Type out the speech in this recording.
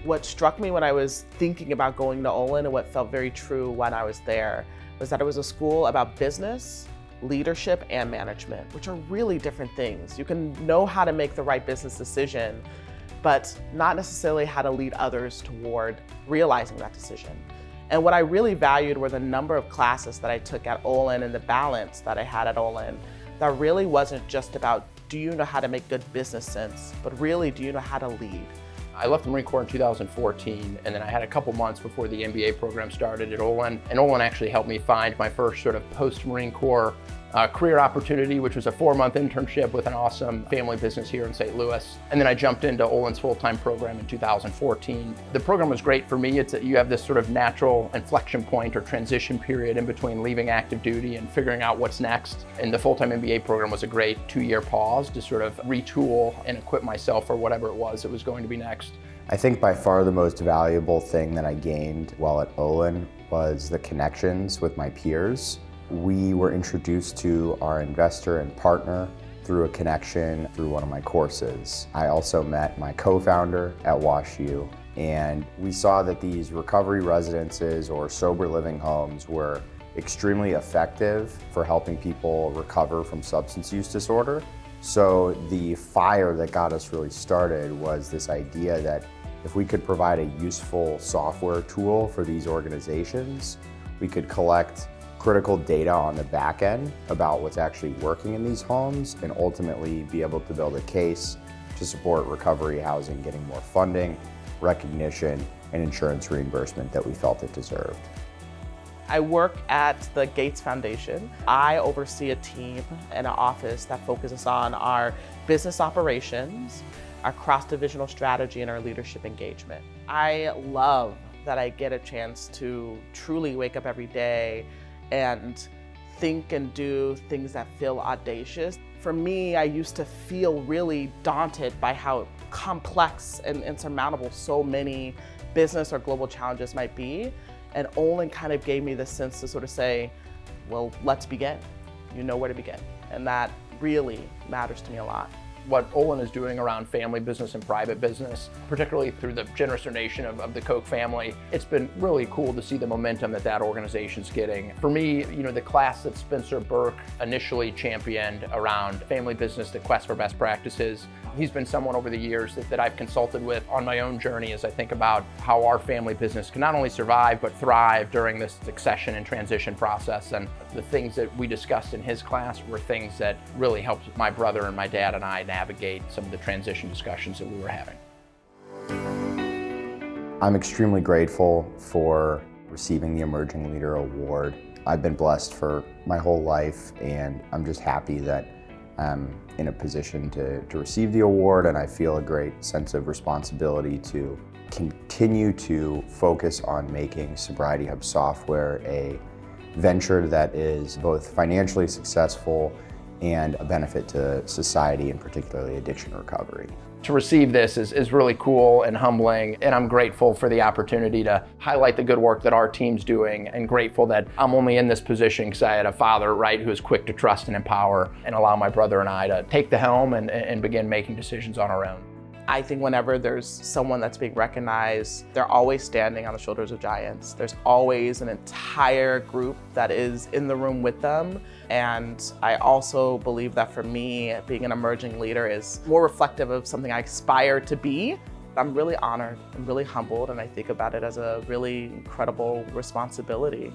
What struck me when I was thinking about going to Olin, and what felt very true when I was there, was that it was a school about business, leadership, and management, which are really different things. You can know how to make the right business decision, but not necessarily how to lead others toward realizing that decision. And what I really valued were the number of classes that I took at Olin and the balance that I had at Olin that really wasn't just about, do you know how to make good business sense, but really, do you know how to lead? I left the Marine Corps in 2014, and then I had a couple months before the MBA program started at Olin. And Olin actually helped me find my first sort of post-Marine Corps career opportunity, which was a 4-month internship with an awesome family business here in St. Louis. And then I jumped into Olin's full-time program in 2014. The program was great for me. It's that you have this sort of natural inflection point or transition period in between leaving active duty and figuring out what's next. And the full-time MBA program was a great 2-year pause to sort of retool and equip myself for whatever it was that was going to be next. I think by far the most valuable thing that I gained while at Olin was the connections with my peers. We were introduced to our investor and partner through a connection through one of my courses. I also met my co-founder at WashU, and we saw that these recovery residences or sober living homes were extremely effective for helping people recover from substance use disorder. So the fire that got us really started was this idea that if we could provide a useful software tool for these organizations, we could collect critical data on the back end about what's actually working in these homes and ultimately be able to build a case to support recovery housing getting more funding, recognition, and insurance reimbursement that we felt it deserved. I work at the Gates Foundation. I oversee a team and an office that focuses on our business operations, our cross-divisional strategy, and our leadership engagement. I love that I get a chance to truly wake up every day and think and do things that feel audacious. For me, I used to feel really daunted by how complex and insurmountable so many business or global challenges might be. And Olin kind of gave me the sense to sort of say, well, let's begin. You know where to begin. And that really matters to me a lot. What Olin is doing around family business and private business, particularly through the generous donation of the Koch family, it's been really cool to see the momentum that that organization's getting. For me, the class that Spencer Burke initially championed around family business, the quest for best practices, he's been someone over the years that I've consulted with on my own journey as I think about how our family business can not only survive, but thrive during this succession and transition process. And the things that we discussed in his class were things that really helped my brother and my dad and I navigate some of the transition discussions that we were having. I'm extremely grateful for receiving the Emerging Leader Award. I've been blessed for my whole life, and I'm just happy that I'm in a position to receive the award, and I feel a great sense of responsibility to continue to focus on making Sobriety Hub software a venture that is both financially successful and a benefit to society, and particularly addiction recovery. To receive this is really cool and humbling, and I'm grateful for the opportunity to highlight the good work that our team's doing, and grateful that I'm only in this position because I had a father, who was quick to trust and empower and allow my brother and I to take the helm and begin making decisions on our own. I think whenever there's someone that's being recognized, they're always standing on the shoulders of giants. There's always an entire group that is in the room with them. And I also believe that for me, being an emerging leader is more reflective of something I aspire to be. I'm really honored, I'm really humbled, and I think about it as a really incredible responsibility.